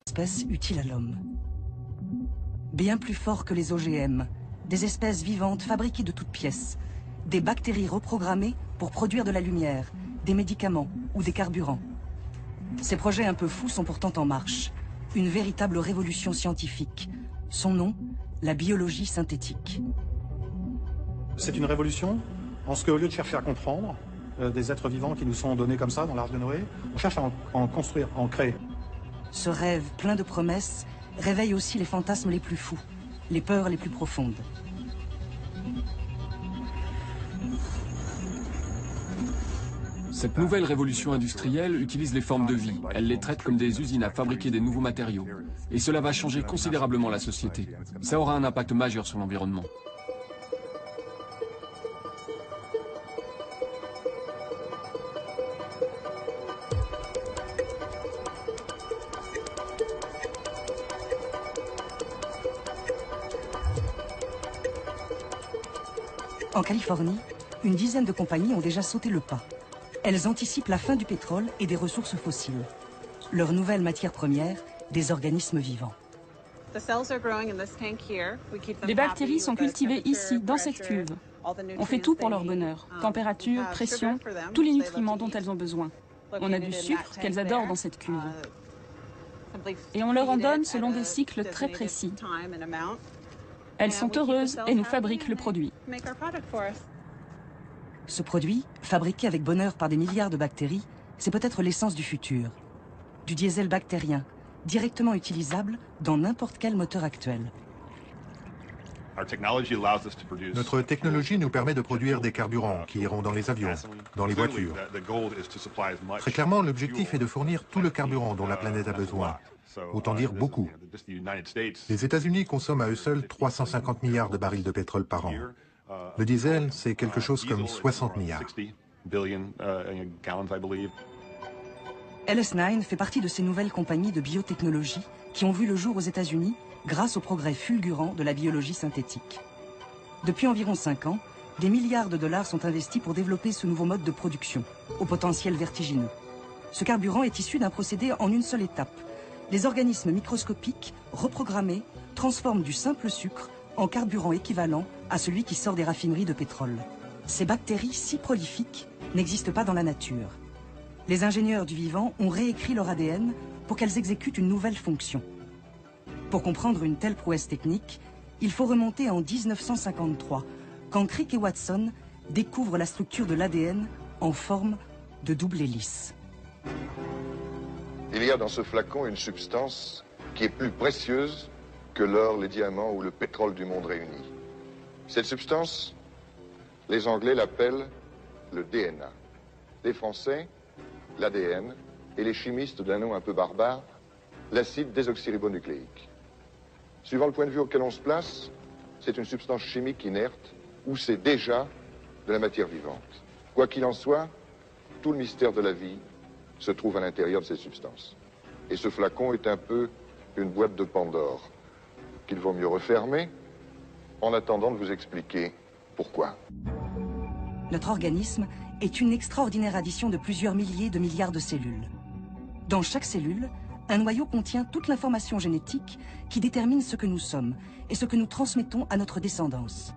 espèces utiles à l'homme. Bien plus fort que les OGM, des espèces vivantes fabriquées de toutes pièces, des bactéries reprogrammées pour produire de la lumière, des médicaments ou des carburants. Ces projets un peu fous sont pourtant en marche. Une véritable révolution scientifique. Son nom, la biologie synthétique. C'est une révolution en ce qu'au lieu de chercher à comprendre des êtres vivants qui nous sont donnés comme ça dans l'Arche de Noé, on cherche à en construire, à en créer. Ce rêve plein de promesses réveille aussi les fantasmes les plus fous, les peurs les plus profondes. Cette nouvelle révolution industrielle utilise les formes de vie. Elle les traite comme des usines à fabriquer des nouveaux matériaux. Et cela va changer considérablement la société. Ça aura un impact majeur sur l'environnement. En Californie, une dizaine de compagnies ont déjà sauté le pas. Elles anticipent la fin du pétrole et des ressources fossiles. Leur nouvelle matière première, des organismes vivants. Les bactéries sont cultivées ici, dans cette cuve. On fait tout pour leur bonheur. Température, pression, tous les nutriments dont elles ont besoin. On a du sucre qu'elles adorent dans cette cuve. Et on leur en donne selon des cycles très précis. Elles sont heureuses et nous fabriquent le produit. Ce produit, fabriqué avec bonheur par des milliards de bactéries, c'est peut-être l'essence du futur. Du diesel bactérien, directement utilisable dans n'importe quel moteur actuel. Notre technologie nous permet de produire des carburants qui iront dans les avions, dans les voitures. Très clairement, l'objectif est de fournir tout le carburant dont la planète a besoin. Autant dire beaucoup. Les États-Unis consomment à eux seuls 350 milliards de barils de pétrole par an. Le diesel, c'est quelque chose comme 60 milliards. LS9 fait partie de ces nouvelles compagnies de biotechnologie qui ont vu le jour aux États-Unis grâce au progrès fulgurant de la biologie synthétique. Depuis environ 5 ans, des milliards de dollars sont investis pour développer ce nouveau mode de production, au potentiel vertigineux. Ce carburant est issu d'un procédé en une seule étape. Les organismes microscopiques, reprogrammés, transforment du simple sucre en carburant équivalent à celui qui sort des raffineries de pétrole. Ces bactéries si prolifiques n'existent pas dans la nature. Les ingénieurs du vivant ont réécrit leur ADN pour qu'elles exécutent une nouvelle fonction. Pour comprendre une telle prouesse technique, il faut remonter en 1953, quand Crick et Watson découvrent la structure de l'ADN en forme de double hélice. Il y a dans ce flacon une substance qui est plus précieuse que l'or, les diamants ou le pétrole du monde réuni. Cette substance, les Anglais l'appellent le DNA. Les Français, l'ADN, et les chimistes d'un nom un peu barbare, l'acide désoxyribonucléique. Suivant le point de vue auquel on se place, c'est une substance chimique inerte ou c'est déjà de la matière vivante. Quoi qu'il en soit, tout le mystère de la vie se trouve à l'intérieur de ces substances. Et ce flacon est un peu une boîte de Pandore qu'il vaut mieux refermer en attendant de vous expliquer pourquoi. Notre organisme est une extraordinaire addition de plusieurs milliers de milliards de cellules. Dans chaque cellule, un noyau contient toute l'information génétique qui détermine ce que nous sommes et ce que nous transmettons à notre descendance.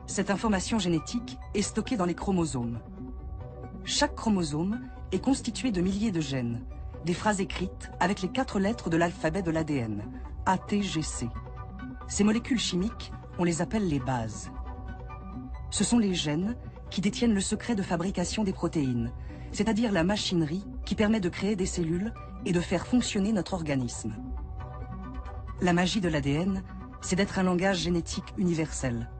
Cette information génétique est stockée dans les chromosomes. Chaque chromosome est constitué de milliers de gènes, des phrases écrites avec les 4 lettres de l'alphabet de l'ADN, A, T, G, C. Ces molécules chimiques, on les appelle les bases. Ce sont les gènes qui détiennent le secret de fabrication des protéines, c'est-à-dire la machinerie qui permet de créer des cellules et de faire fonctionner notre organisme. La magie de l'ADN, c'est d'être un langage génétique universel,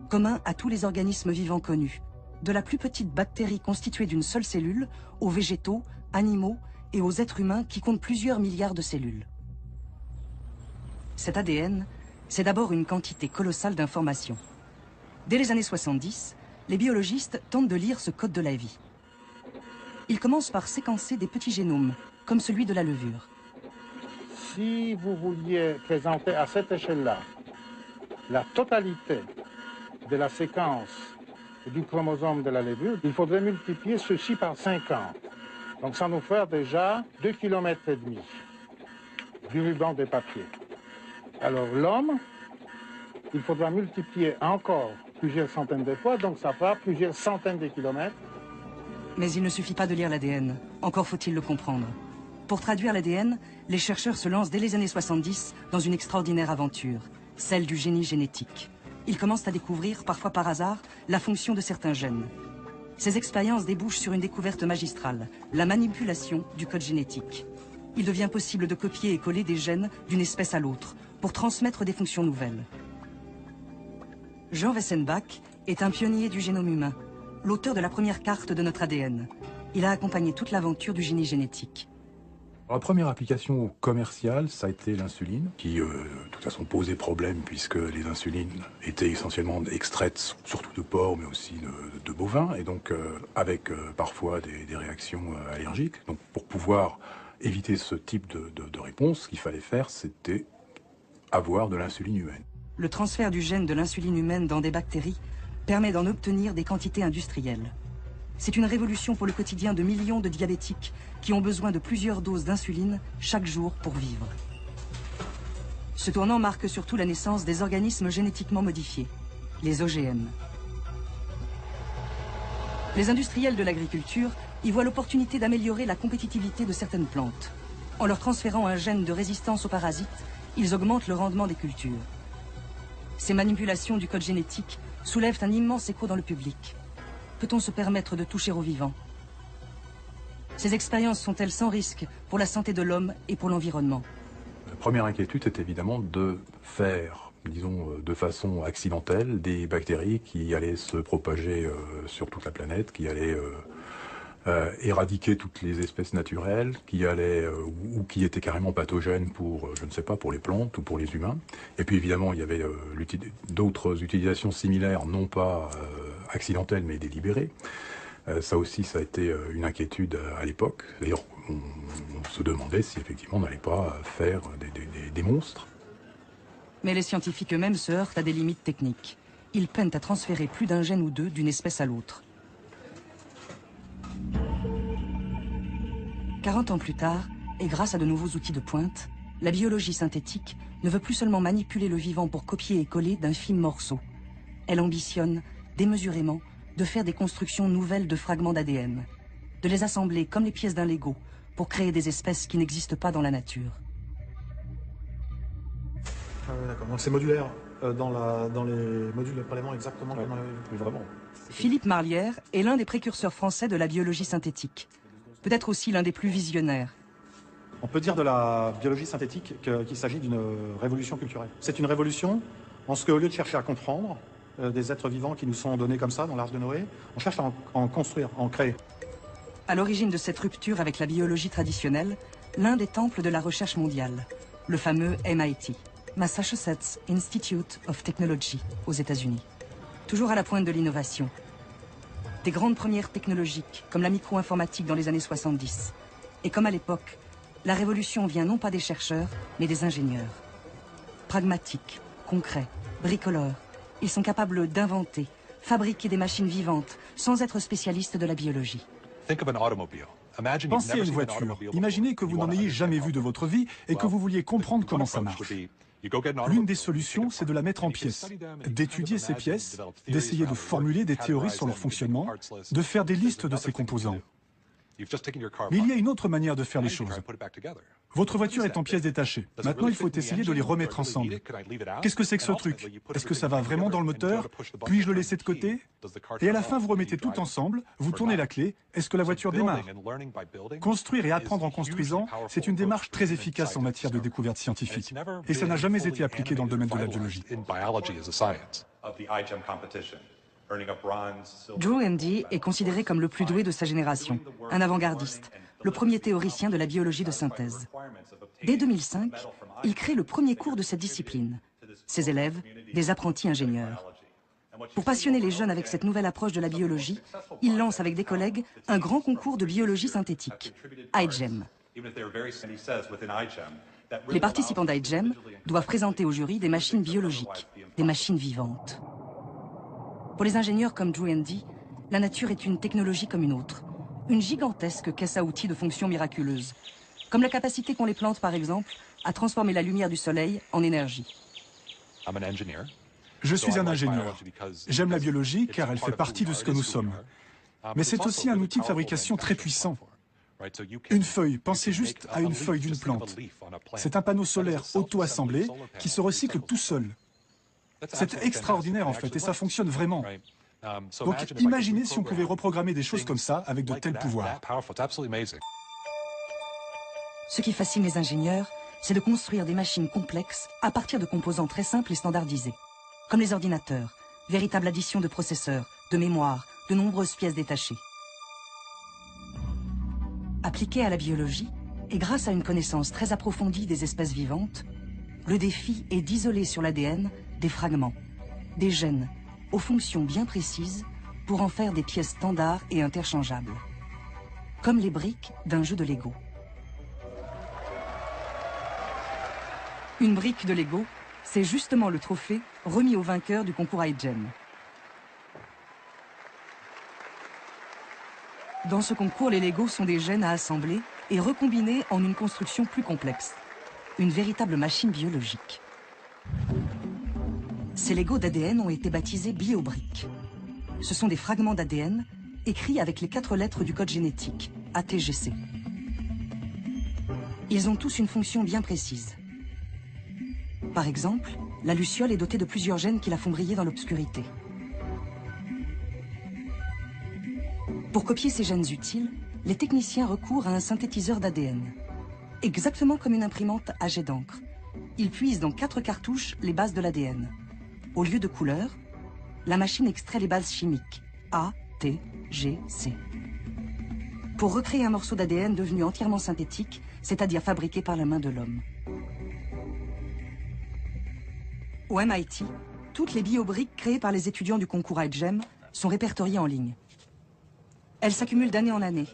commun à tous les organismes vivants connus, de la plus petite bactérie constituée d'une seule cellule, aux végétaux, animaux et aux êtres humains qui comptent plusieurs milliards de cellules. Cet ADN, c'est d'abord une quantité colossale d'informations. Dès les années 70, les biologistes tentent de lire ce code de la vie. Ils commencent par séquencer des petits génomes, comme celui de la levure. Si vous vouliez présenter à cette échelle-là la totalité de la séquence du chromosome de la levure, il faudrait multiplier ceci par 50. Donc ça nous fait déjà 2,5 km. du ruban des papiers. Alors l'homme, il faudra multiplier encore plusieurs centaines de fois, donc ça fera plusieurs centaines de kilomètres. Mais il ne suffit pas de lire l'ADN, encore faut-il le comprendre. Pour traduire l'ADN, les chercheurs se lancent dès les années 70 dans une extraordinaire aventure, celle du génie génétique. Ils commencent à découvrir, parfois par hasard, la fonction de certains gènes. Ces expériences débouchent sur une découverte magistrale, la manipulation du code génétique. Il devient possible de copier et coller des gènes d'une espèce à l'autre pour transmettre des fonctions nouvelles. Jean Wessenbach est un pionnier du génome humain, l'auteur de la première carte de notre ADN. Il a accompagné toute l'aventure du génie génétique. La première application commerciale, ça a été l'insuline, qui de toute façon posait problème puisque les insulines étaient essentiellement extraites, surtout de porc, mais aussi de bovins, et donc avec parfois des réactions allergiques. Donc pour pouvoir éviter ce type de réponse, ce qu'il fallait faire, c'était avoir de l'insuline humaine. Le transfert du gène de l'insuline humaine dans des bactéries permet d'en obtenir des quantités industrielles. C'est une révolution pour le quotidien de millions de diabétiques qui ont besoin de plusieurs doses d'insuline chaque jour pour vivre. Ce tournant marque surtout la naissance des organismes génétiquement modifiés, les OGM. Les industriels de l'agriculture y voient l'opportunité d'améliorer la compétitivité de certaines plantes. En leur transférant un gène de résistance aux parasites, ils augmentent le rendement des cultures. Ces manipulations du code génétique soulèvent un immense écho dans le public. Peut-on se permettre de toucher aux vivants? Ces expériences sont-elles sans risque pour la santé de l'homme et pour l'environnement? La première inquiétude est évidemment de faire, disons, de façon accidentelle, des bactéries qui allaient se propager sur toute la planète, qui allaient éradiquer toutes les espèces naturelles, qui allaient ou qui étaient carrément pathogènes pour, je ne sais pas, pour les plantes ou pour les humains. Et puis évidemment, il y avait d'autres utilisations similaires, non pas accidentelles mais délibérées. Ça aussi, ça a été une inquiétude à l'époque. D'ailleurs, on se demandait si effectivement on n'allait pas faire des monstres. Mais les scientifiques eux-mêmes se heurtent à des limites techniques. Ils peinent à transférer plus d'un gène ou deux d'une espèce à l'autre. 40 ans plus tard, et grâce à de nouveaux outils de pointe, la biologie synthétique ne veut plus seulement manipuler le vivant pour copier et coller d'infimes morceaux. Elle ambitionne, démesurément, de faire des constructions nouvelles de fragments d'ADN, de les assembler comme les pièces d'un Lego pour créer des espèces qui n'existent pas dans la nature. D'accord, donc c'est modulaire dans les modules de prélèvement exactement comme on l'avait vu. Vraiment. Philippe Marlière est l'un des précurseurs français de la biologie synthétique. Peut-être aussi l'un des plus visionnaires. On peut dire de la biologie synthétique qu'il s'agit d'une révolution culturelle. C'est une révolution en ce qu'au lieu de chercher à comprendre des êtres vivants qui nous sont donnés comme ça dans l'Arche de Noé, on cherche à en construire, à en créer. À l'origine de cette rupture avec la biologie traditionnelle, l'un des temples de la recherche mondiale, le fameux MIT, Massachusetts Institute of Technology, aux États-Unis. Toujours à la pointe de l'innovation. Des grandes premières technologiques, comme la micro-informatique dans les années 70. Et comme à l'époque, la révolution vient non pas des chercheurs, mais des ingénieurs. Pragmatiques, concrets, bricoleurs, ils sont capables d'inventer, fabriquer des machines vivantes, sans être spécialistes de la biologie. Pensez à une voiture. Imaginez que vous n'en ayez jamais vu de votre vie et que vous vouliez comprendre comment ça marche. L'une des solutions, c'est de la mettre en pièces, d'étudier ces pièces, d'essayer de formuler des théories sur leur fonctionnement, de faire des listes de ses composants. Mais il y a une autre manière de faire les choses. Votre voiture est en pièces détachées. Maintenant, il faut essayer de les remettre ensemble. Qu'est-ce que c'est que ce truc? Est-ce que ça va vraiment dans le moteur? Puis-je le laisser de côté? Et à la fin, vous remettez tout ensemble, vous tournez la clé. Est-ce que la voiture démarre? Construire et apprendre en construisant, c'est une démarche très efficace en matière de découverte scientifique. Et ça n'a jamais été appliqué dans le domaine de la biologie. Drew Handy est considéré comme le plus doué de sa génération, un avant-gardiste, le premier théoricien de la biologie de synthèse. Dès 2005, il crée le premier cours de cette discipline. Ses élèves, des apprentis ingénieurs. Pour passionner les jeunes avec cette nouvelle approche de la biologie, il lance avec des collègues un grand concours de biologie synthétique, iGEM. Les participants d'iGEM doivent présenter au jury des machines biologiques, des machines vivantes. Pour les ingénieurs comme Drew Handy, la nature est une technologie comme une autre, une gigantesque caisse à outils de fonctions miraculeuses, comme la capacité qu'ont les plantes par exemple à transformer la lumière du soleil en énergie. Je suis un ingénieur. J'aime la biologie car elle fait partie de ce que nous sommes. Mais c'est aussi un outil de fabrication très puissant. Une feuille, pensez juste à une feuille d'une plante. C'est un panneau solaire auto-assemblé qui se recycle tout seul. C'est extraordinaire en fait et ça fonctionne vraiment. Donc imaginez si on pouvait reprogrammer des choses comme ça avec de tels pouvoirs. Ce qui fascine les ingénieurs, c'est de construire des machines complexes à partir de composants très simples et standardisés. Comme les ordinateurs, véritable addition de processeurs, de mémoire, de nombreuses pièces détachées. Appliqué à la biologie, et grâce à une connaissance très approfondie des espèces vivantes, le défi est d'isoler sur l'ADN des fragments, des gènes, aux fonctions bien précises, pour en faire des pièces standards et interchangeables. Comme les briques d'un jeu de Lego. Une brique de Lego, c'est justement le trophée remis au vainqueur du concours iGEM. Dans ce concours, les Legos sont des gènes à assembler et recombiner en une construction plus complexe. Une véritable machine biologique. Ces Legos d'ADN ont été baptisés biobriques. Ce sont des fragments d'ADN écrits avec les 4 lettres du code génétique, ATGC. Ils ont tous une fonction bien précise. Par exemple, la luciole est dotée de plusieurs gènes qui la font briller dans l'obscurité. Pour copier ces gènes utiles, les techniciens recourent à un synthétiseur d'ADN. Exactement comme une imprimante à jet d'encre. Ils puisent dans 4 cartouches les bases de l'ADN. Au lieu de couleurs, la machine extrait les bases chimiques A, T, G, C. Pour recréer un morceau d'ADN devenu entièrement synthétique, c'est-à-dire fabriqué par la main de l'homme. Au MIT, toutes les biobriques créées par les étudiants du concours iGEM sont répertoriées en ligne. Elles s'accumulent d'année en année.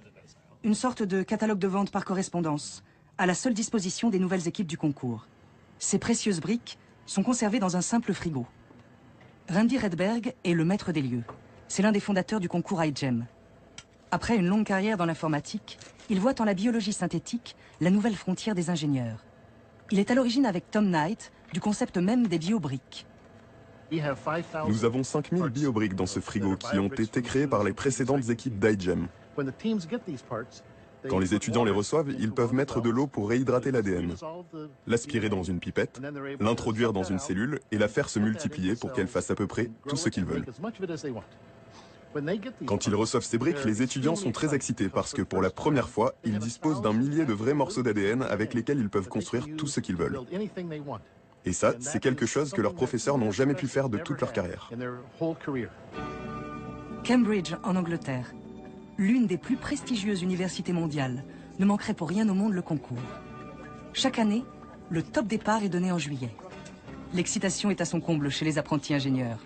Une sorte de catalogue de vente par correspondance, à la seule disposition des nouvelles équipes du concours. Ces précieuses briques sont conservées dans un simple frigo. Randy Redberg est le maître des lieux. C'est l'un des fondateurs du concours iGEM. Après une longue carrière dans l'informatique, il voit en la biologie synthétique la nouvelle frontière des ingénieurs. Il est à l'origine avec Tom Knight du concept même des biobriques. Nous avons 5000 biobriques dans ce frigo qui ont été créées par les précédentes équipes d'iGEM. Quand les étudiants les reçoivent, ils peuvent mettre de l'eau pour réhydrater l'ADN, l'aspirer dans une pipette, l'introduire dans une cellule et la faire se multiplier pour qu'elle fasse à peu près tout ce qu'ils veulent. Quand ils reçoivent ces briques, les étudiants sont très excités parce que pour la première fois, ils disposent d'un millier de vrais morceaux d'ADN avec lesquels ils peuvent construire tout ce qu'ils veulent. Et ça, c'est quelque chose que leurs professeurs n'ont jamais pu faire de toute leur carrière. Cambridge, en Angleterre, l'une des plus prestigieuses universités mondiales, ne manquerait pour rien au monde le concours. Chaque année, le top départ est donné en juillet. L'excitation est à son comble chez les apprentis ingénieurs.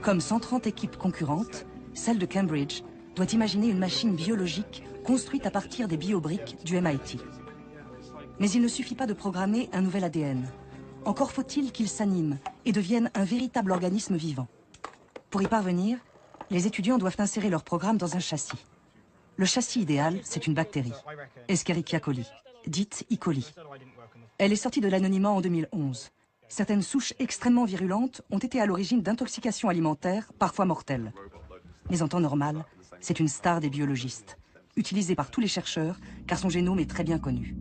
Comme 130 équipes concurrentes, celle de Cambridge doit imaginer une machine biologique construite à partir des biobriques du MIT. Mais il ne suffit pas de programmer un nouvel ADN. Encore faut-il qu'il s'anime et devienne un véritable organisme vivant. Pour y parvenir, les étudiants doivent insérer leur programme dans un châssis. Le châssis idéal, c'est une bactérie, Escherichia coli, dite E. coli. Elle est sortie de l'anonymat en 2011. Certaines souches extrêmement virulentes ont été à l'origine d'intoxications alimentaires, parfois mortelles. Mais en temps normal, c'est une star des biologistes, utilisée par tous les chercheurs, car son génome est très bien connu.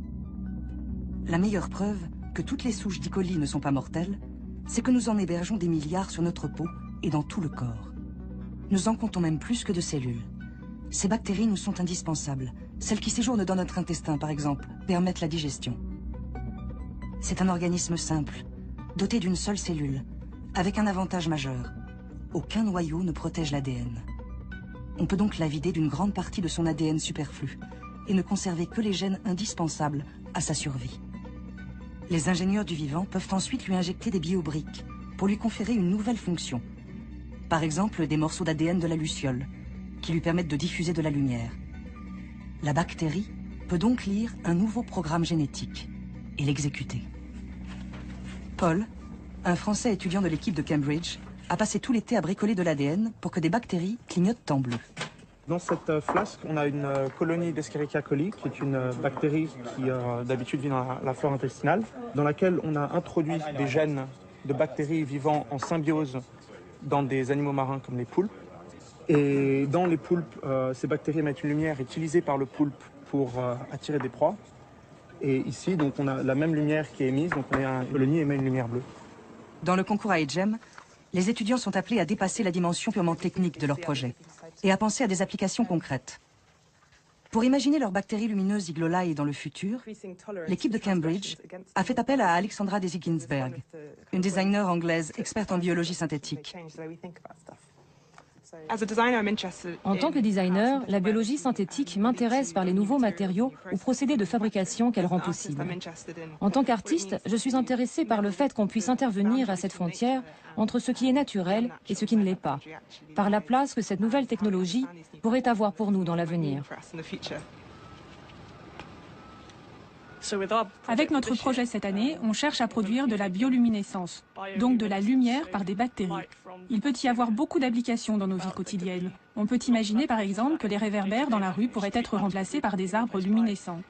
La meilleure preuve que toutes les souches d'E. coli ne sont pas mortelles, c'est que nous en hébergeons des milliards sur notre peau et dans tout le corps. Nous en comptons même plus que de cellules. Ces bactéries nous sont indispensables. Celles qui séjournent dans notre intestin, par exemple, permettent la digestion. C'est un organisme simple, doté d'une seule cellule, avec un avantage majeur. Aucun noyau ne protège l'ADN. On peut donc la vider d'une grande partie de son ADN superflu et ne conserver que les gènes indispensables à sa survie. Les ingénieurs du vivant peuvent ensuite lui injecter des biobriques pour lui conférer une nouvelle fonction. Par exemple, des morceaux d'ADN de la luciole, qui lui permettent de diffuser de la lumière. La bactérie peut donc lire un nouveau programme génétique et l'exécuter. Paul, un Français étudiant de l'équipe de Cambridge, a passé tout l'été à bricoler de l'ADN pour que des bactéries clignotent en bleu. Dans cette flasque, on a une colonie d'Escherichia coli, qui est une bactérie qui d'habitude vit dans la flore intestinale, dans laquelle on a introduit des gènes de bactéries vivant en symbiose dans des animaux marins comme les poulpes. Et dans les poulpes, ces bactéries émettent une lumière utilisée par le poulpe pour attirer des proies. Et ici, donc, on a la même lumière qui est émise, donc la colonie émet une lumière bleue. Dans le concours iGEM, les étudiants sont appelés à dépasser la dimension purement technique de leur projet et à penser à des applications concrètes. Pour imaginer leurs bactéries lumineuses Iglolae dans le futur, l'équipe de Cambridge a fait appel à Alexandra Daisy-Ginsberg, une designer anglaise experte en biologie synthétique. En tant que designer, la biologie synthétique m'intéresse par les nouveaux matériaux ou procédés de fabrication qu'elle rend possible. En tant qu'artiste, je suis intéressée par le fait qu'on puisse intervenir à cette frontière entre ce qui est naturel et ce qui ne l'est pas, par la place que cette nouvelle technologie pourrait avoir pour nous dans l'avenir. Avec notre projet cette année, on cherche à produire de la bioluminescence, donc de la lumière par des bactéries. Il peut y avoir beaucoup d'applications dans nos vies quotidiennes. On peut imaginer par exemple que les réverbères dans la rue pourraient être remplacés par des arbres luminescents.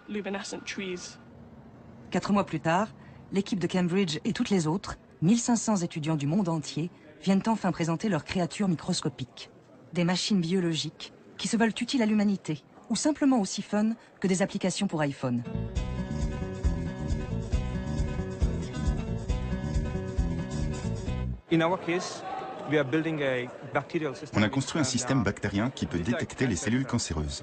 4 mois plus tard, l'équipe de Cambridge et toutes les autres, 1500 étudiants du monde entier, viennent enfin présenter leurs créatures microscopiques. Des machines biologiques qui se veulent utiles à l'humanité, ou simplement aussi fun que des applications pour iPhone. On a construit un système bactérien qui peut détecter les cellules cancéreuses.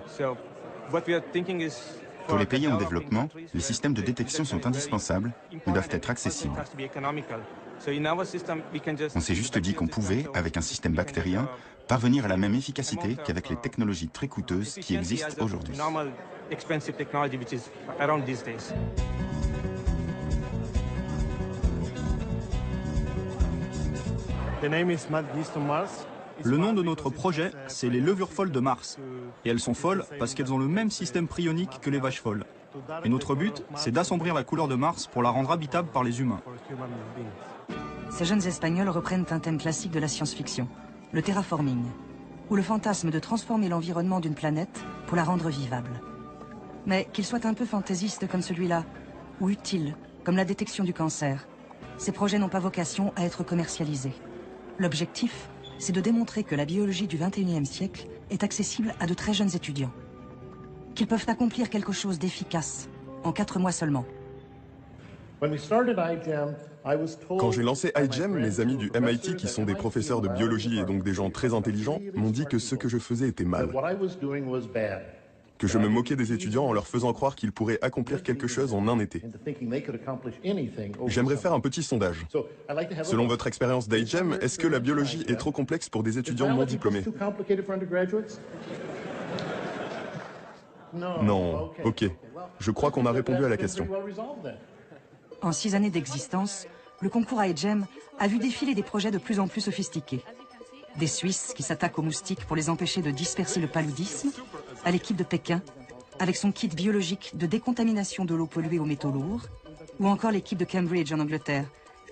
Pour les pays en développement, les systèmes de détection sont indispensables, mais doivent être accessibles. On s'est juste dit qu'on pouvait, avec un système bactérien, parvenir à la même efficacité qu'avec les technologies très coûteuses qui existent aujourd'hui. Le nom de notre projet, c'est les levures folles de Mars. Et elles sont folles parce qu'elles ont le même système prionique que les vaches folles. Et notre but, c'est d'assombrir la couleur de Mars pour la rendre habitable par les humains. Ces jeunes Espagnols reprennent un thème classique de la science-fiction, le terraforming, ou le fantasme de transformer l'environnement d'une planète pour la rendre vivable. Mais qu'il soit un peu fantaisiste comme celui-là, ou utile, comme la détection du cancer, ces projets n'ont pas vocation à être commercialisés. L'objectif, c'est de démontrer que la biologie du XXIe siècle est accessible à de très jeunes étudiants. Qu'ils peuvent accomplir quelque chose d'efficace, en 4 mois seulement. Quand j'ai lancé iGEM, mes amis du MIT, qui sont des professeurs de biologie et donc des gens très intelligents, m'ont dit que ce que je faisais était mal. Que je me moquais des étudiants en leur faisant croire qu'ils pourraient accomplir quelque chose en un été. J'aimerais faire un petit sondage. Selon votre expérience d'iGEM, est-ce que la biologie est trop complexe pour des étudiants non diplômés? Non, ok. Je crois qu'on a répondu à la question. En 6 années d'existence, le concours iGEM a vu défiler des projets de plus en plus sophistiqués. Des Suisses qui s'attaquent aux moustiques pour les empêcher de disperser le paludisme, à l'équipe de Pékin, avec son kit biologique de décontamination de l'eau polluée aux métaux lourds, ou encore l'équipe de Cambridge en Angleterre,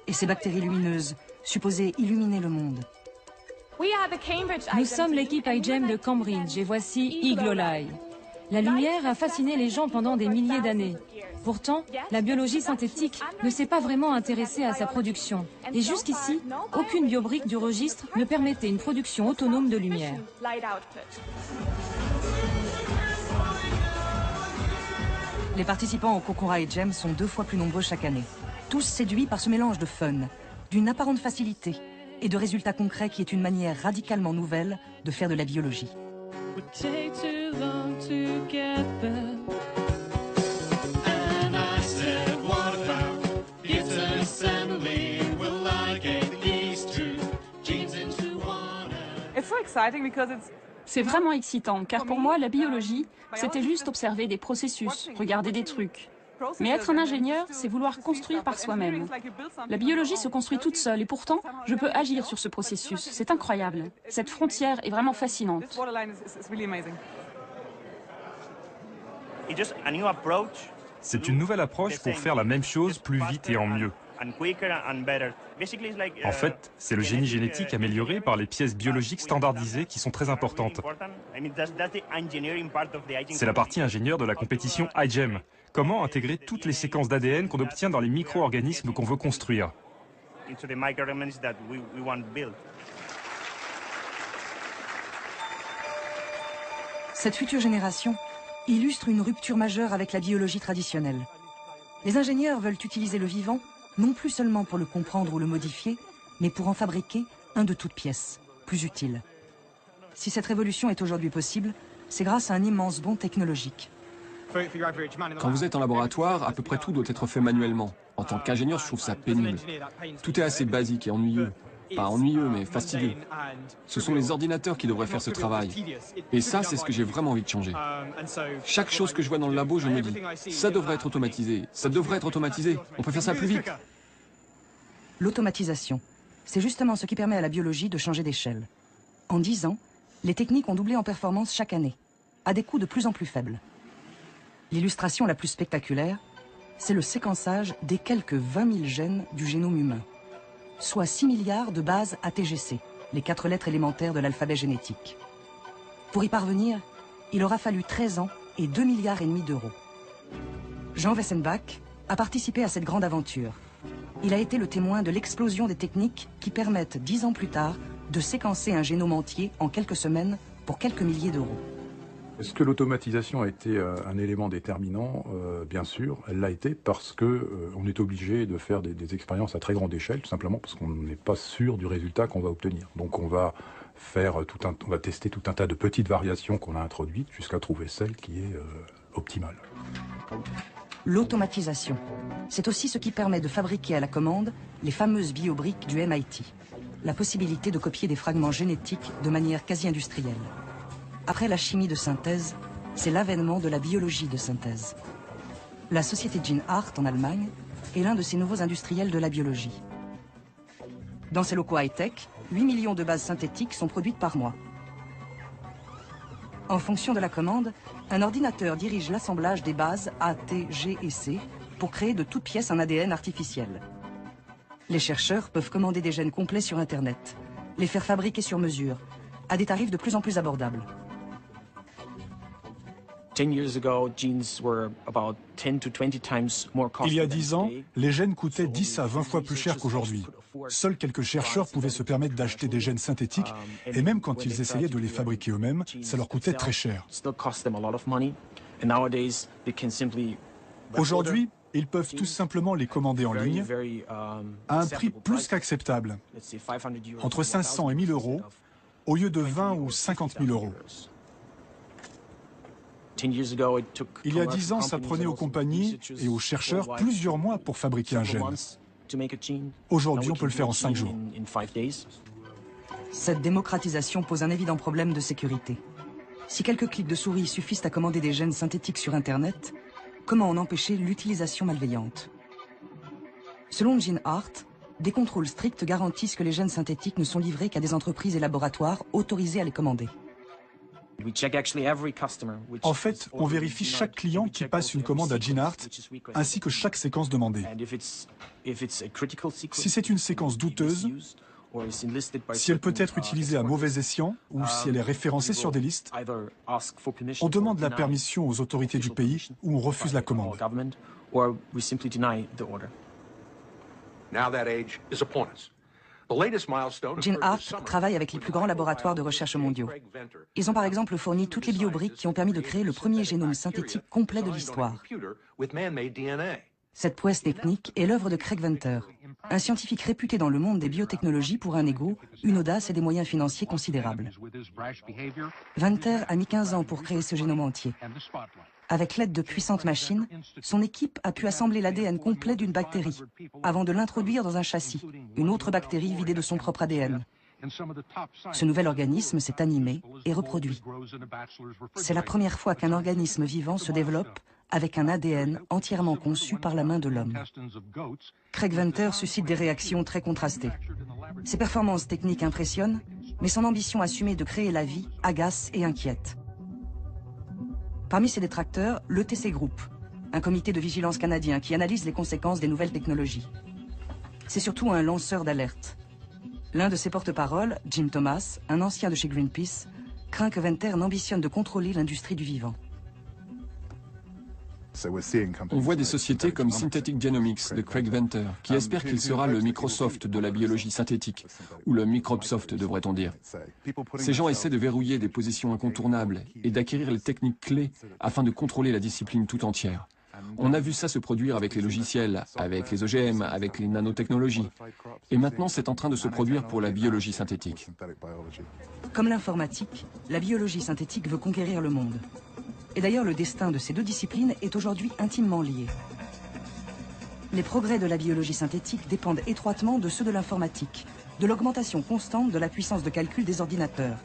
et ses bactéries lumineuses, supposées illuminer le monde. Nous sommes l'équipe iGEM de Cambridge et voici Iglolae. La lumière a fasciné les gens pendant des milliers d'années. Pourtant, la biologie synthétique ne s'est pas vraiment intéressée à sa production. Et jusqu'ici, aucune biobrique du registre ne permettait une production autonome de lumière. Les participants au concours iGEM sont 2 fois plus nombreux chaque année. Tous séduits par ce mélange de fun, d'une apparente facilité et de résultats concrets qui est une manière radicalement nouvelle de faire de la biologie. C'est vraiment excitant, car pour moi, la biologie, c'était juste observer des processus, regarder des trucs. Mais être un ingénieur, c'est vouloir construire par soi-même. La biologie se construit toute seule et pourtant, je peux agir sur ce processus. C'est incroyable. Cette frontière est vraiment fascinante. C'est une nouvelle approche pour faire la même chose plus vite et en mieux. En fait, c'est le génie génétique amélioré par les pièces biologiques standardisées qui sont très importantes. C'est la partie ingénieure de la compétition iGEM. Comment intégrer toutes les séquences d'ADN qu'on obtient dans les micro-organismes qu'on veut construire. Cette future génération illustre une rupture majeure avec la biologie traditionnelle. Les ingénieurs veulent utiliser le vivant, non plus seulement pour le comprendre ou le modifier, mais pour en fabriquer un de toutes pièces, plus utile. Si cette révolution est aujourd'hui possible, c'est grâce à un immense bond technologique. Quand vous êtes en laboratoire, à peu près tout doit être fait manuellement. En tant qu'ingénieur, je trouve ça pénible. Tout est assez basique et ennuyeux. Pas ennuyeux, mais fastidieux. Ce sont les ordinateurs qui devraient faire ce travail. Et ça, c'est ce que j'ai vraiment envie de changer. Chaque chose que je vois dans le labo, je me dis, ça devrait être automatisé, ça devrait être automatisé, on peut faire ça plus vite. L'automatisation, c'est justement ce qui permet à la biologie de changer d'échelle. En 10 ans, les techniques ont doublé en performance chaque année, à des coûts de plus en plus faibles. L'illustration la plus spectaculaire, c'est le séquençage des quelques 20 000 gènes du génome humain, soit 6 milliards de bases ATGC, les 4 lettres élémentaires de l'alphabet génétique. Pour y parvenir, il aura fallu 13 ans et 2,5 milliards d'euros. Jean Wessenbach a participé à cette grande aventure. Il a été le témoin de l'explosion des techniques qui permettent 10 ans plus tard de séquencer un génome entier en quelques semaines pour quelques milliers d'euros. Est-ce que l'automatisation a été un élément déterminant? Bien sûr, elle l'a été parce que on est obligé de faire des expériences à très grande échelle, tout simplement parce qu'on n'est pas sûr du résultat qu'on va obtenir. Donc on va tester tout un tas de petites variations qu'on a introduites jusqu'à trouver celle qui est optimale. L'automatisation, c'est aussi ce qui permet de fabriquer à la commande les fameuses biobriques du MIT, la possibilité de copier des fragments génétiques de manière quasi industrielle. Après la chimie de synthèse, c'est l'avènement de la biologie de synthèse. La société GeneArt en Allemagne est l'un de ces nouveaux industriels de la biologie. Dans ces locaux high-tech, 8 millions de bases synthétiques sont produites par mois. En fonction de la commande, un ordinateur dirige l'assemblage des bases A, T, G et C pour créer de toutes pièces un ADN artificiel. Les chercheurs peuvent commander des gènes complets sur Internet, les faire fabriquer sur mesure, à des tarifs de plus en plus abordables. Il y a 10 ans, les gènes coûtaient 10 à 20 fois plus cher qu'aujourd'hui. Seuls quelques chercheurs pouvaient se permettre d'acheter des gènes synthétiques, et même quand ils essayaient de les fabriquer eux-mêmes, ça leur coûtait très cher. Aujourd'hui, ils peuvent tout simplement les commander en ligne à un prix plus qu'acceptable, entre 500 et 1 000 euros, au lieu de 20 ou 50 000 euros. Il y a 10 ans, ça prenait aux compagnies et aux chercheurs plusieurs mois pour fabriquer un gène. Aujourd'hui, on peut le faire en 5 jours. Cette démocratisation pose un évident problème de sécurité. Si quelques clics de souris suffisent à commander des gènes synthétiques sur Internet, comment en empêcher l'utilisation malveillante? Selon GeneArt, des contrôles stricts garantissent que les gènes synthétiques ne sont livrés qu'à des entreprises et laboratoires autorisés à les commander. En fait, on vérifie chaque client qui passe une commande à GeneArt, ainsi que chaque séquence demandée. Si c'est une séquence douteuse, si elle peut être utilisée à mauvais escient, ou si elle est référencée sur des listes, on demande la permission aux autorités du pays ou on refuse la commande. GeneArt travaille avec les plus grands laboratoires de recherche mondiaux. Ils ont par exemple fourni toutes les biobriques qui ont permis de créer le premier génome synthétique complet de l'histoire. Cette prouesse technique est l'œuvre de Craig Venter, un scientifique réputé dans le monde des biotechnologies pour un ego, une audace et des moyens financiers considérables. Venter a mis 15 ans pour créer ce génome entier. Avec l'aide de puissantes machines, son équipe a pu assembler l'ADN complet d'une bactérie, avant de l'introduire dans un châssis, une autre bactérie vidée de son propre ADN. Ce nouvel organisme s'est animé et reproduit. C'est la première fois qu'un organisme vivant se développe avec un ADN entièrement conçu par la main de l'homme. Craig Venter suscite des réactions très contrastées. Ses performances techniques impressionnent, mais son ambition assumée de créer la vie agace et inquiète. Parmi ses détracteurs, l'ETC Group, un comité de vigilance canadien qui analyse les conséquences des nouvelles technologies. c'est surtout un lanceur d'alerte. L'un de ses porte-paroles, Jim Thomas, un ancien de chez Greenpeace, craint que Venter n'ambitionne de contrôler l'industrie du vivant. On voit des sociétés comme Synthetic Genomics de Craig Venter, qui espère qu'il sera le Microsoft de la biologie synthétique, ou le Microsoft devrait-on dire. Ces gens essaient de verrouiller des positions incontournables et d'acquérir les techniques clés afin de contrôler la discipline tout entière. On a vu ça se produire avec les logiciels, avec les OGM, avec les nanotechnologies. Et maintenant, c'est en train de se produire pour la biologie synthétique. Comme l'informatique, la biologie synthétique veut conquérir le monde. Et d'ailleurs, le destin de ces deux disciplines est aujourd'hui intimement lié. Les progrès de la biologie synthétique dépendent étroitement de ceux de l'informatique, de l'augmentation constante de la puissance de calcul des ordinateurs.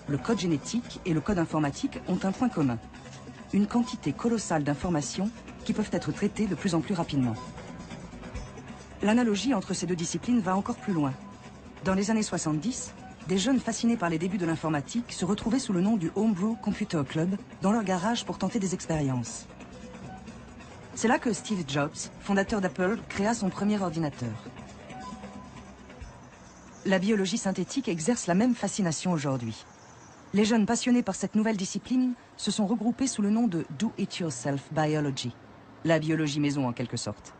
Le code génétique et le code informatique ont un point commun: une quantité colossale d'informations qui peuvent être traitées de plus en plus rapidement. L'analogie entre ces deux disciplines va encore plus loin. Dans les années 70, des jeunes fascinés par les débuts de l'informatique se retrouvaient sous le nom du Homebrew Computer Club dans leur garage pour tenter des expériences. C'est là que Steve Jobs, fondateur d'Apple, créa son premier ordinateur. La biologie synthétique exerce la même fascination aujourd'hui. Les jeunes passionnés par cette nouvelle discipline se sont regroupés sous le nom de Do-It-Yourself Biology, la biologie maison en quelque sorte.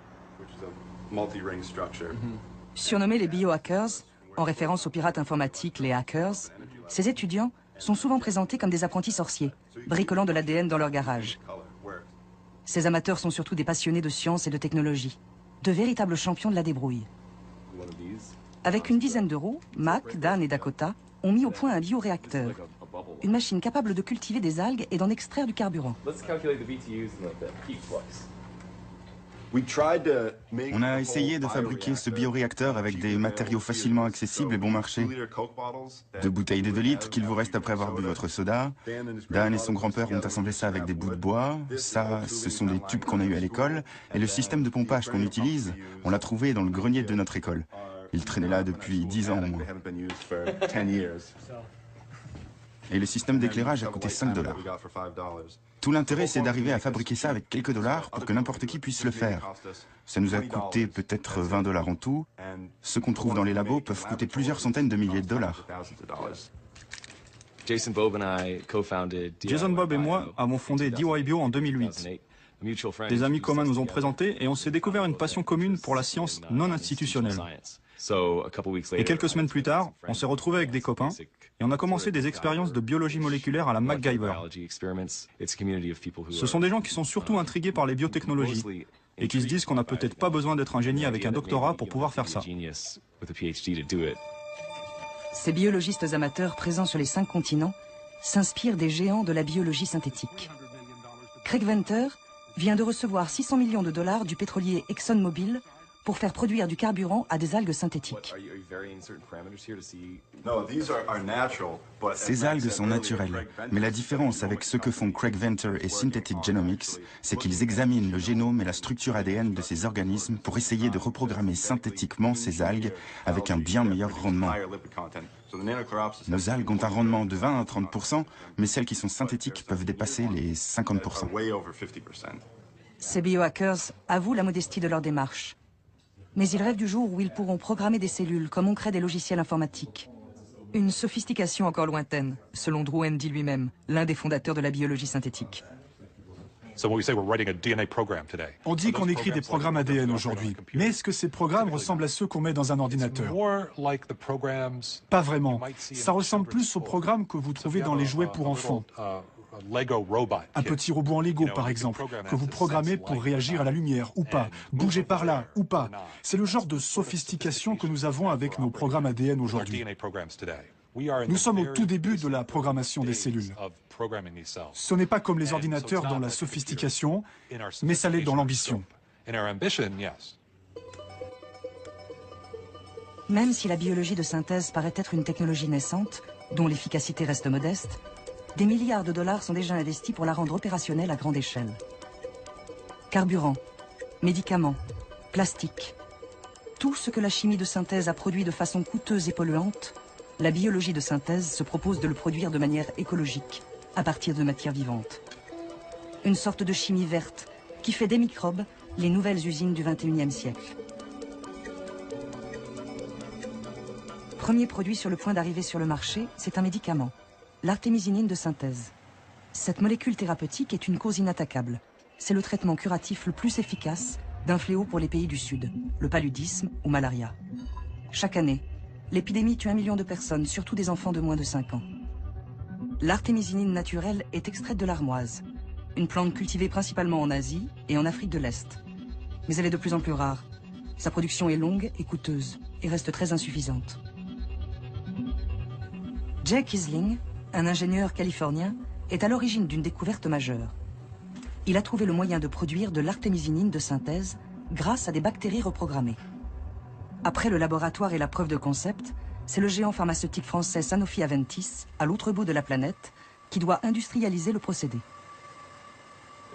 Surnommés les biohackers, en référence aux pirates informatiques, les hackers, ces étudiants sont souvent présentés comme des apprentis sorciers, bricolant de l'ADN dans leur garage. Ces amateurs sont surtout des passionnés de science et de technologie, de véritables champions de la débrouille. Avec une dizaine d'euros, Mac, Dan et Dakota ont mis au point un bioréacteur, une machine capable de cultiver des algues et d'en extraire du carburant. On a essayé de fabriquer ce bioréacteur avec des matériaux facilement accessibles et bon marché. 2 bouteilles de 2 litres qu'il vous reste après avoir bu votre soda. Dan et son grand-père ont assemblé ça avec des bouts de bois. Ça, ce sont des tubes qu'on a eus à l'école. Et le système de pompage qu'on utilise, on l'a trouvé dans le grenier de notre école. Il traînait là depuis 10 ans au moins. Et le système d'éclairage a coûté 5 $. Tout l'intérêt, c'est d'arriver à fabriquer ça avec quelques dollars pour que n'importe qui puisse le faire. Ça nous a coûté peut-être 20 $ en tout. Ceux qu'on trouve dans les labos peuvent coûter plusieurs centaines de milliers de dollars. Jason Bob et moi avons fondé DYBio en 2008. Des amis communs nous ont présenté et on s'est découvert une passion commune pour la science non institutionnelle. Et quelques semaines plus tard, on s'est retrouvés avec des copains et on a commencé des expériences de biologie moléculaire à la MacGyver. Ce sont des gens qui sont surtout intrigués par les biotechnologies et qui se disent qu'on n'a peut-être pas besoin d'être un génie avec un doctorat pour pouvoir faire ça. Ces biologistes amateurs présents sur les 5 continents s'inspirent des géants de la biologie synthétique. Craig Venter vient de recevoir 600 millions de dollars du pétrolier ExxonMobil pour faire produire du carburant à des algues synthétiques. Ces algues sont naturelles, mais la différence avec ce que font Craig Venter et Synthetic Genomics, c'est qu'ils examinent le génome et la structure ADN de ces organismes pour essayer de reprogrammer synthétiquement ces algues avec un bien meilleur rendement. Nos algues ont un rendement de 20 à 30%, mais celles qui sont synthétiques peuvent dépasser les 50%. Ces biohackers avouent la modestie de leur démarche. Mais ils rêvent du jour où ils pourront programmer des cellules comme on crée des logiciels informatiques. Une sophistication encore lointaine, selon Drew Handy lui-même, l'un des fondateurs de la biologie synthétique. On dit qu'on écrit des programmes ADN aujourd'hui, mais est-ce que ces programmes ressemblent à ceux qu'on met dans un ordinateur? Pas vraiment. Ça ressemble plus aux programmes que vous trouvez dans les jouets pour enfants. Un petit robot en Lego, par exemple, que vous programmez pour réagir à la lumière, ou pas, bouger par là, ou pas. C'est le genre de sophistication que nous avons avec nos programmes ADN aujourd'hui. Nous sommes au tout début de la programmation des cellules. Ce n'est pas comme les ordinateurs dans la sophistication, mais ça l'est dans l'ambition. Même si la biologie de synthèse paraît être une technologie naissante, dont l'efficacité reste modeste, des milliards de dollars sont déjà investis pour la rendre opérationnelle à grande échelle. Carburant, médicaments, plastique, tout ce que la chimie de synthèse a produit de façon coûteuse et polluante, la biologie de synthèse se propose de le produire de manière écologique, à partir de matières vivantes. Une sorte de chimie verte qui fait des microbes les nouvelles usines du XXIe siècle. Premier produit sur le point d'arriver sur le marché, c'est un médicament, l'artémisinine de synthèse. Cette molécule thérapeutique est une cause inattaquable. C'est le traitement curatif le plus efficace d'un fléau pour les pays du Sud, le paludisme ou malaria. Chaque année, l'épidémie tue 1 million de personnes, surtout des enfants de moins de 5 ans. L'artémisinine naturelle est extraite de l'armoise, une plante cultivée principalement en Asie et en Afrique de l'Est. Mais elle est de plus en plus rare. Sa production est longue et coûteuse et reste très insuffisante. Jay Kisling, un ingénieur californien, est à l'origine d'une découverte majeure. Il a trouvé le moyen de produire de l'artémisinine de synthèse grâce à des bactéries reprogrammées. Après le laboratoire et la preuve de concept, c'est le géant pharmaceutique français Sanofi Aventis, à l'autre bout de la planète, qui doit industrialiser le procédé.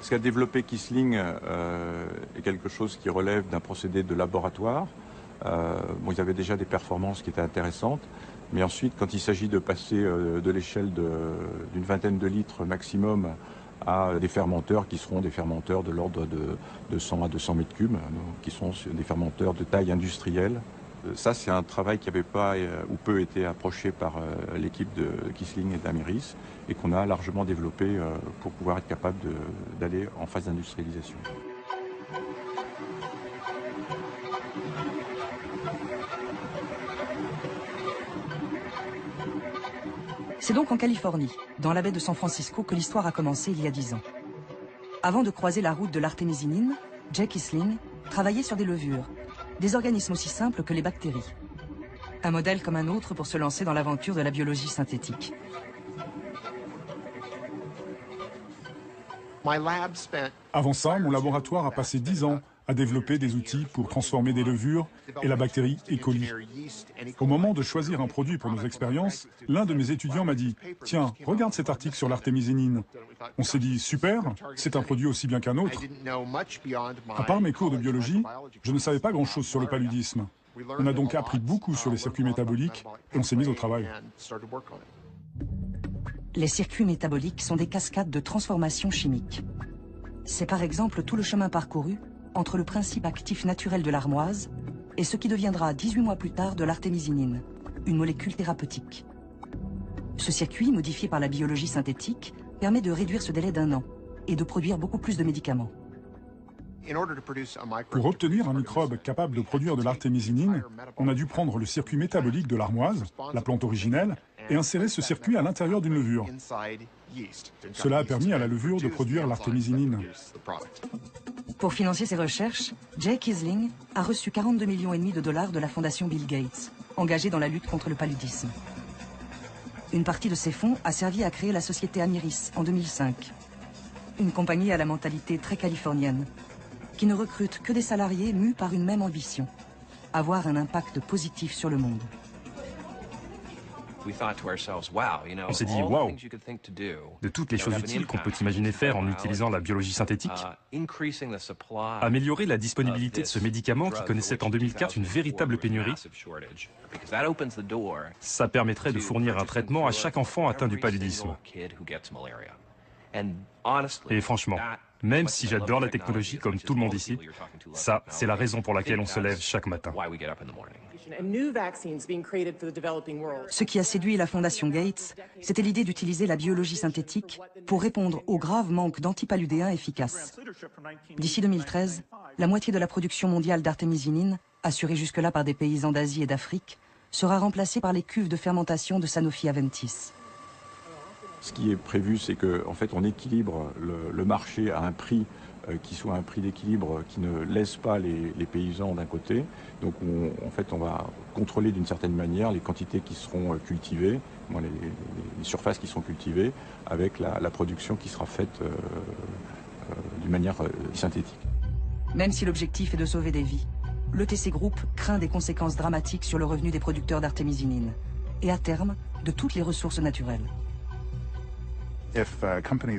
Ce qu'a développé Kisling est quelque chose qui relève d'un procédé de laboratoire. Bon, il y avait déjà des performances qui étaient intéressantes, mais ensuite, quand il s'agit de passer de l'échelle d'une vingtaine de litres maximum à des fermenteurs qui seront des fermenteurs de l'ordre de 100 à 200 mètres cubes, qui sont des fermenteurs de taille industrielle. Ça, c'est un travail qui n'avait pas ou peu été approché par l'équipe de Kisling et d'Amiris et qu'on a largement développé pour pouvoir être capable d'aller en phase d'industrialisation. C'est donc en Californie, dans la baie de San Francisco, que l'histoire a commencé il y a 10 ans. Avant de croiser la route de l'artémisinine, Jay Kisling travaillait sur des levures, des organismes aussi simples que les bactéries. Un modèle comme un autre pour se lancer dans l'aventure de la biologie synthétique. Avant ça, mon laboratoire a passé 10 ans à développer des outils pour transformer des levures et la bactérie E. coli. Au moment de choisir un produit pour nos expériences, l'un de mes étudiants m'a dit « Tiens, regarde cet article sur l'artémisinine ». On s'est dit « Super, c'est un produit aussi bien qu'un autre ». À part mes cours de biologie, je ne savais pas grand-chose sur le paludisme. On a donc appris beaucoup sur les circuits métaboliques et on s'est mis au travail. Les circuits métaboliques sont des cascades de transformations chimiques. C'est par exemple tout le chemin parcouru entre le principe actif naturel de l'armoise et ce qui deviendra 18 mois plus tard de l'artémisinine, une molécule thérapeutique. Ce circuit, modifié par la biologie synthétique, permet de réduire ce délai d'1 an et de produire beaucoup plus de médicaments. Pour obtenir un microbe capable de produire de l'artémisinine, on a dû prendre le circuit métabolique de l'armoise, la plante originelle, et insérer ce circuit à l'intérieur d'une levure. Cela a permis à la levure de produire l'artémisinine. Pour financer ses recherches, Jay Kisling a reçu 42,5 millions de dollars de la fondation Bill Gates, engagée dans la lutte contre le paludisme. Une partie de ces fonds a servi à créer la société Amiris en 2005. Une compagnie à la mentalité très californienne, qui ne recrute que des salariés mus par une même ambition, avoir un impact positif sur le monde. On s'est dit, waouh, de toutes les choses utiles qu'on peut imaginer faire en utilisant la biologie synthétique, améliorer la disponibilité de ce médicament qui connaissait en 2004 une véritable pénurie, ça permettrait de fournir un traitement à chaque enfant atteint du paludisme. Et franchement, même si j'adore la technologie comme tout le monde ici, ça, c'est la raison pour laquelle on se lève chaque matin. Ce qui a séduit la fondation Gates, c'était l'idée d'utiliser la biologie synthétique pour répondre au grave manque d'antipaludéens efficaces. D'ici 2013, la moitié de la production mondiale d'artémisinine, assurée jusque-là par des paysans d'Asie et d'Afrique, sera remplacée par les cuves de fermentation de Sanofi Aventis. Ce qui est prévu, c'est qu'en fait, on équilibre le marché à un prix qui soit un prix d'équilibre qui ne laisse pas les paysans d'un côté. Donc en fait, on va contrôler d'une certaine manière les quantités qui seront cultivées, les surfaces qui seront cultivées, avec la production qui sera faite d'une manière synthétique. Même si l'objectif est de sauver des vies, l'ETC Group craint des conséquences dramatiques sur le revenu des producteurs d'artémisinine et à terme, de toutes les ressources naturelles.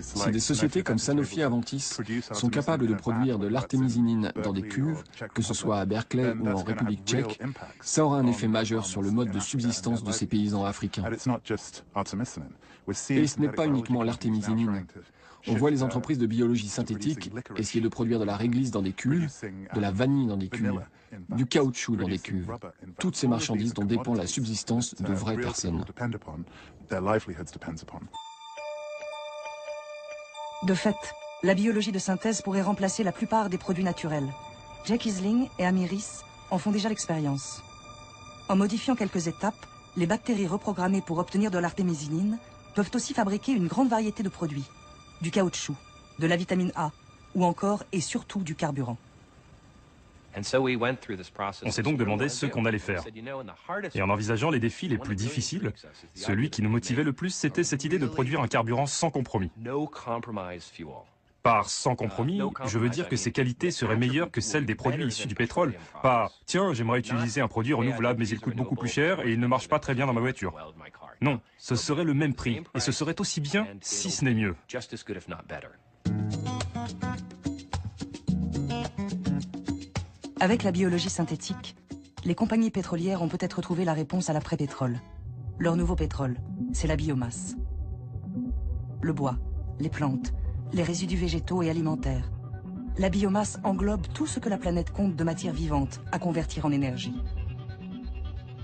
Si des sociétés comme Sanofi Aventis sont capables de produire de l'artémisinine dans des cuves, que ce soit à Berkeley ou en République tchèque, ça aura un effet majeur sur le mode de subsistance de ces paysans africains. Et ce n'est pas uniquement l'artémisinine. On voit les entreprises de biologie synthétique essayer de produire de la réglisse dans des cuves, de la vanille dans des cuves, du caoutchouc dans des cuves. toutes ces marchandises dont dépend la subsistance de vraies personnes. De fait, la biologie de synthèse pourrait remplacer la plupart des produits naturels. Jake Isling et Amiris en font déjà l'expérience. En modifiant quelques étapes, les bactéries reprogrammées pour obtenir de l'artémisinine peuvent aussi fabriquer une grande variété de produits. Du caoutchouc, de la vitamine A, ou encore et surtout du carburant. On s'est donc demandé ce qu'on allait faire. Et en envisageant les défis les plus difficiles, celui qui nous motivait le plus, c'était cette idée de produire un carburant sans compromis. Par sans compromis, je veux dire que ses qualités seraient meilleures que celles des produits issus du pétrole. Pas « tiens, j'aimerais utiliser un produit renouvelable mais il coûte beaucoup plus cher et il ne marche pas très bien dans ma voiture ». Non, ce serait le même prix et ce serait aussi bien, si ce n'est mieux. Avec la biologie synthétique, les compagnies pétrolières ont peut-être trouvé la réponse à l'après-pétrole. Leur nouveau pétrole, c'est la biomasse. Le bois, les plantes, les résidus végétaux et alimentaires. La biomasse englobe tout ce que la planète compte de matière vivante à convertir en énergie.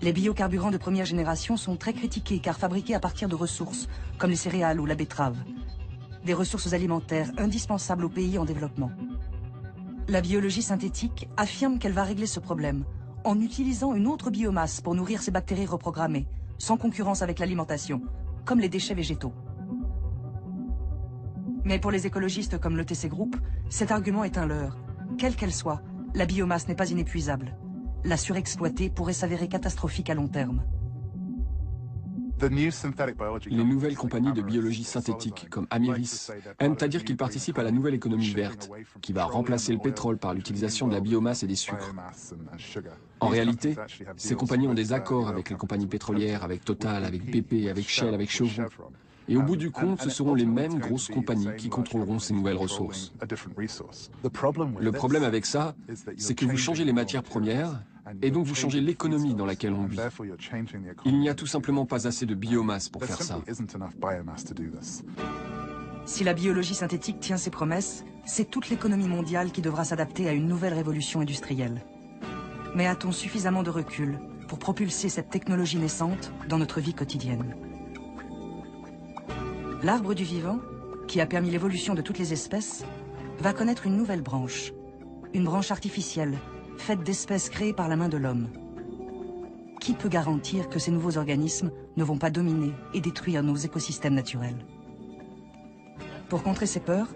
Les biocarburants de première génération sont très critiqués car fabriqués à partir de ressources, comme les céréales ou la betterave. Des ressources alimentaires indispensables aux pays en développement. La biologie synthétique affirme qu'elle va régler ce problème en utilisant une autre biomasse pour nourrir ces bactéries reprogrammées, sans concurrence avec l'alimentation, comme les déchets végétaux. Mais pour les écologistes comme l'ETC Group, cet argument est un leurre. Quelle qu'elle soit, la biomasse n'est pas inépuisable. La surexploiter pourrait s'avérer catastrophique à long terme. Les nouvelles compagnies de biologie synthétique, comme Amiris, aiment à dire qu'ils participent à la nouvelle économie verte, qui va remplacer le pétrole par l'utilisation de la biomasse et des sucres. En réalité, ces compagnies ont des accords avec les compagnies pétrolières, avec Total, avec BP, avec Shell, avec Chevron. Et au bout du compte, ce seront les mêmes grosses compagnies qui contrôleront ces nouvelles ressources. Le problème avec ça, c'est que vous changez les matières premières, et donc vous changez l'économie dans laquelle on vit. Il n'y a tout simplement pas assez de biomasse pour faire ça. Si la biologie synthétique tient ses promesses, c'est toute l'économie mondiale qui devra s'adapter à une nouvelle révolution industrielle. Mais a-t-on suffisamment de recul pour propulser cette technologie naissante dans notre vie quotidienne ? L'arbre du vivant, qui a permis l'évolution de toutes les espèces, va connaître une nouvelle branche. Une branche artificielle, faite d'espèces créées par la main de l'homme. Qui peut garantir que ces nouveaux organismes ne vont pas dominer et détruire nos écosystèmes naturels? Pour contrer ces peurs,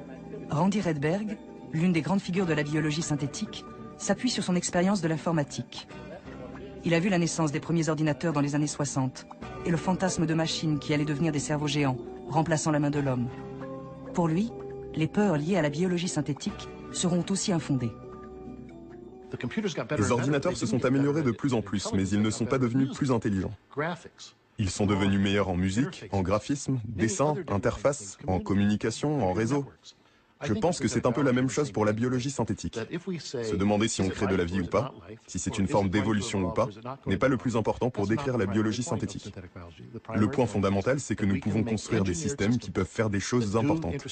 Randy Redberg, l'une des grandes figures de la biologie synthétique, s'appuie sur son expérience de l'informatique. Il a vu la naissance des premiers ordinateurs dans les années 60 et le fantasme de machines qui allaient devenir des cerveaux géants, remplaçant la main de l'homme. Pour lui, les peurs liées à la biologie synthétique seront aussi infondées. Les ordinateurs se sont améliorés de plus en plus, mais ils ne sont pas devenus plus intelligents. Ils sont devenus meilleurs en musique, en graphisme, dessin, interface, en communication, en réseau. Je pense que c'est un peu la même chose pour la biologie synthétique. Se demander si on crée de la vie ou pas, si c'est une forme d'évolution ou pas, n'est pas le plus important pour décrire la biologie synthétique. Le point fondamental, c'est que nous pouvons construire des systèmes qui peuvent faire des choses importantes.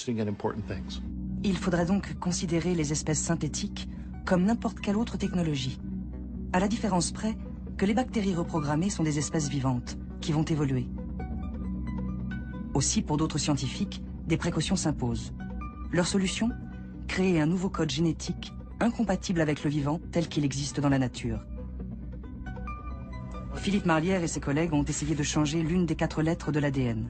Il faudra donc considérer les espèces synthétiques comme n'importe quelle autre technologie, à la différence près que les bactéries reprogrammées sont des espèces vivantes, qui vont évoluer. Aussi, pour d'autres scientifiques, des précautions s'imposent. Leur solution? Créer un nouveau code génétique incompatible avec le vivant tel qu'il existe dans la nature. Philippe Marlière et ses collègues ont essayé de changer l'une des 4 lettres de l'ADN.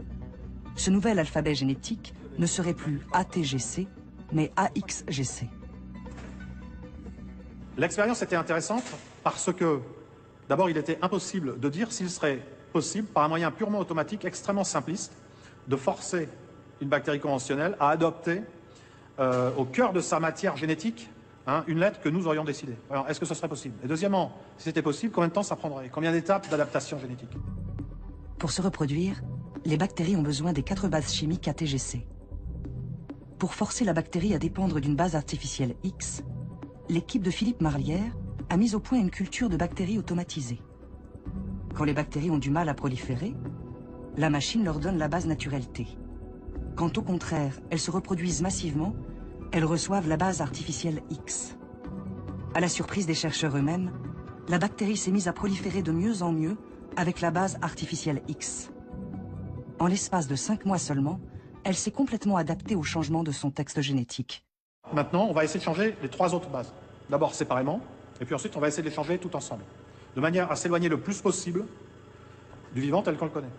Ce nouvel alphabet génétique ne serait plus ATGC, mais AXGC. L'expérience était intéressante parce que, d'abord, il était impossible de dire s'il serait possible, par un moyen purement automatique, extrêmement simpliste, de forcer une bactérie conventionnelle à adopter au cœur de sa matière génétique une lettre que nous aurions décidée. Alors, est-ce que ce serait possible? Et deuxièmement, si c'était possible, combien de temps ça prendrait? Combien d'étapes d'adaptation génétique? Pour se reproduire, les bactéries ont besoin des 4 bases chimiques ATGC. Pour forcer la bactérie à dépendre d'une base artificielle X, l'équipe de Philippe Marlière a mis au point une culture de bactéries automatisée. Quand les bactéries ont du mal à proliférer, la machine leur donne la base naturelle T. Quand au contraire, elles se reproduisent massivement, elles reçoivent la base artificielle X. À la surprise des chercheurs eux-mêmes, la bactérie s'est mise à proliférer de mieux en mieux avec la base artificielle X. En l'espace de 5 mois seulement, elle s'est complètement adaptée au changement de son texte génétique. Maintenant, on va essayer de changer les 3 autres bases. D'abord séparément, et puis ensuite on va essayer de les changer tout ensemble, de manière à s'éloigner le plus possible du vivant tel qu'on le connaît.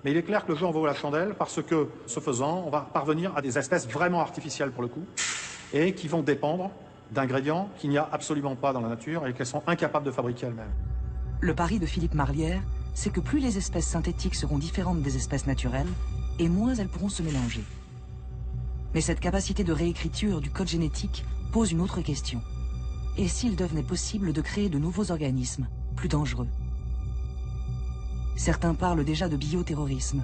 Mais il est clair que le jeu en vaut la chandelle parce que, ce faisant, on va parvenir à des espèces vraiment artificielles pour le coup, et qui vont dépendre d'ingrédients qu'il n'y a absolument pas dans la nature et qu'elles sont incapables de fabriquer elles-mêmes. Le pari de Philippe Marlière, c'est que plus les espèces synthétiques seront différentes des espèces naturelles, et moins elles pourront se mélanger. Mais cette capacité de réécriture du code génétique pose une autre question. Et s'il devenait possible de créer de nouveaux organismes, plus dangereux? Certains parlent déjà de bioterrorisme,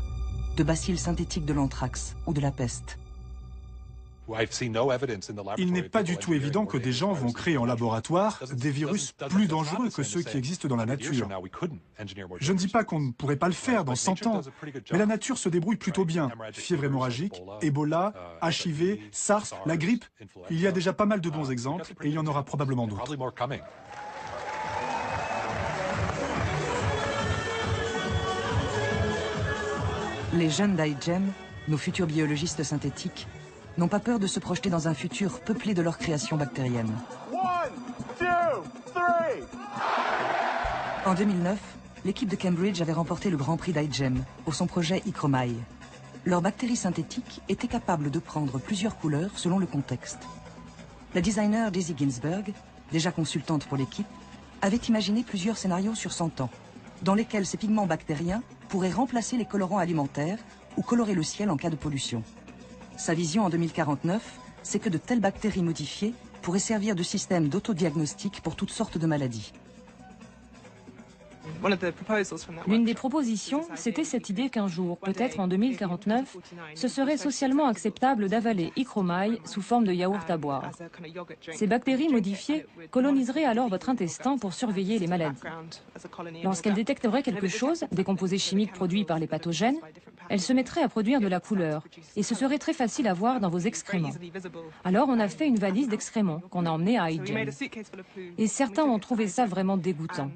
de bacilles synthétiques de l'anthrax ou de la peste. Il n'est pas du tout évident que des gens vont créer en laboratoire des virus plus dangereux que ceux qui existent dans la nature. Je ne dis pas qu'on ne pourrait pas le faire dans 100 ans, mais la nature se débrouille plutôt bien. Fièvre hémorragique, Ebola, HIV, SARS, la grippe. Il y a déjà pas mal de bons exemples et il y en aura probablement d'autres. Les jeunes d'iGEM, nos futurs biologistes synthétiques, n'ont pas peur de se projeter dans un futur peuplé de leur création bactérienne. En 2009, l'équipe de Cambridge avait remporté le Grand Prix d'iGEM pour son projet Icromae. Leurs bactéries synthétiques étaient capables de prendre plusieurs couleurs selon le contexte. La designer Daisy Ginsberg, déjà consultante pour l'équipe, avait imaginé plusieurs scénarios sur 100 ans, dans lesquels ces pigments bactériens pourraient remplacer les colorants alimentaires ou colorer le ciel en cas de pollution. Sa vision en 2049, c'est que de telles bactéries modifiées pourraient servir de système d'autodiagnostic pour toutes sortes de maladies. L'une des propositions, c'était cette idée qu'un jour, peut-être en 2049, ce serait socialement acceptable d'avaler Icromae sous forme de yaourt à boire. Ces bactéries modifiées coloniseraient alors votre intestin pour surveiller les maladies. Lorsqu'elles détecteraient quelque chose, des composés chimiques produits par les pathogènes, elles se mettraient à produire de la couleur, et ce serait très facile à voir dans vos excréments. Alors on a fait une valise d'excréments qu'on a emmenée à iGEM. Et certains ont trouvé ça vraiment dégoûtant.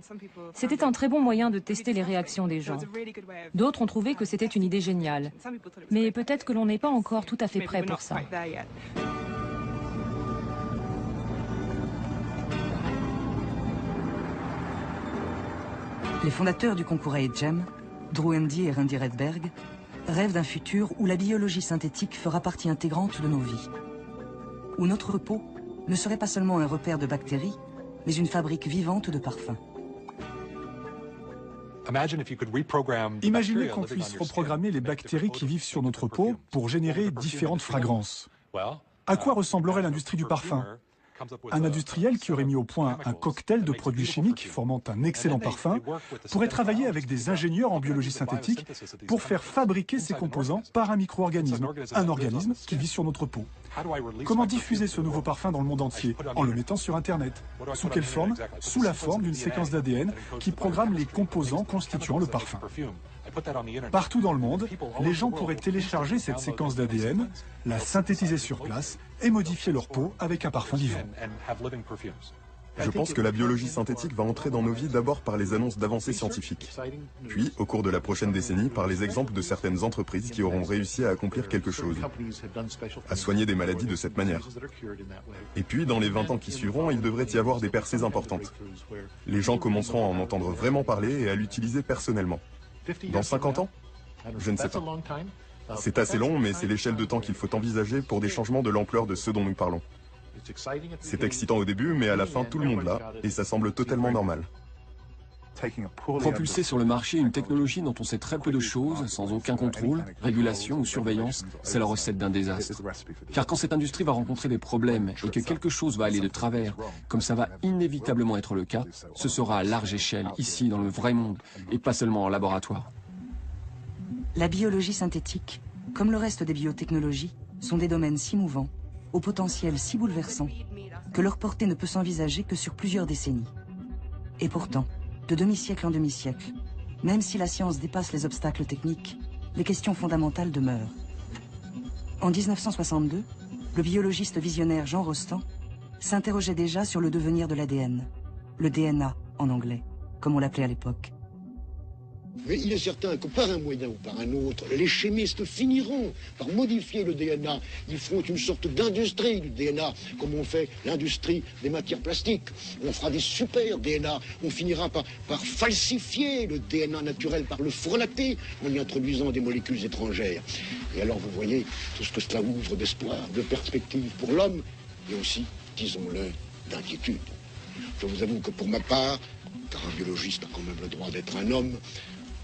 C'était un très bon moyen de tester les réactions des gens. D'autres ont trouvé que c'était une idée géniale. Mais peut-être que l'on n'est pas encore tout à fait prêt pour ça. Les fondateurs du concours iGEM, Drew Handy et Randy Redberg, rêvent d'un futur où la biologie synthétique fera partie intégrante de nos vies. Où notre peau ne serait pas seulement un repère de bactéries, mais une fabrique vivante de parfums. Imaginez qu'on puisse reprogrammer les bactéries qui vivent sur notre peau pour générer différentes fragrances. À quoi ressemblerait l'industrie du parfum? Un industriel qui aurait mis au point un cocktail de produits chimiques formant un excellent parfum pourrait travailler avec des ingénieurs en biologie synthétique pour faire fabriquer ces composants par un micro-organisme, un organisme qui vit sur notre peau. Comment diffuser ce nouveau parfum dans le monde entier? En le mettant sur Internet. Sous quelle forme? Sous la forme d'une séquence d'ADN qui programme les composants constituant le parfum. Partout dans le monde, les gens pourraient télécharger cette séquence d'ADN, la synthétiser sur place et modifier leur peau avec un parfum vivant. Je pense que la biologie synthétique va entrer dans nos vies d'abord par les annonces d'avancées scientifiques, puis, au cours de la prochaine décennie, par les exemples de certaines entreprises qui auront réussi à accomplir quelque chose, à soigner des maladies de cette manière. Et puis, dans les 20 ans qui suivront, il devrait y avoir des percées importantes. Les gens commenceront à en entendre vraiment parler et à l'utiliser personnellement. Dans 50 ans? Je ne sais pas. C'est assez long, mais c'est l'échelle de temps qu'il faut envisager pour des changements de l'ampleur de ceux dont nous parlons. C'est excitant au début, mais à la fin, tout le monde l'a, et ça semble totalement normal. Propulser sur le marché une technologie dont on sait très peu de choses, sans aucun contrôle, régulation ou surveillance, c'est la recette d'un désastre. Car quand cette industrie va rencontrer des problèmes et que quelque chose va aller de travers, comme ça va inévitablement être le cas, ce sera à large échelle, ici, dans le vrai monde, et pas seulement en laboratoire. La biologie synthétique, comme le reste des biotechnologies, sont des domaines si mouvants, au potentiel si bouleversant, que leur portée ne peut s'envisager que sur plusieurs décennies. Et pourtant, de demi-siècle en demi-siècle, même si la science dépasse les obstacles techniques, les questions fondamentales demeurent. En 1962, le biologiste visionnaire Jean Rostand s'interrogeait déjà sur le devenir de l'ADN, le DNA en anglais, comme on l'appelait à l'époque. Mais il est certain que par un moyen ou par un autre, les chimistes finiront par modifier le DNA. Ils feront une sorte d'industrie du DNA, comme on fait l'industrie des matières plastiques. On fera des super DNA. On finira par falsifier le DNA naturel, par le frelater, en y introduisant des molécules étrangères. Et alors, vous voyez, tout ce que cela ouvre d'espoir, de perspectives pour l'homme, et aussi, disons-le, d'inquiétude. Je vous avoue que pour ma part, car un biologiste a quand même le droit d'être un homme,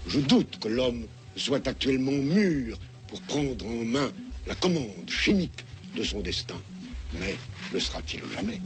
je doute que l'homme soit actuellement mûr pour prendre en main la commande chimique de son destin. Mais le sera-t-il jamais ?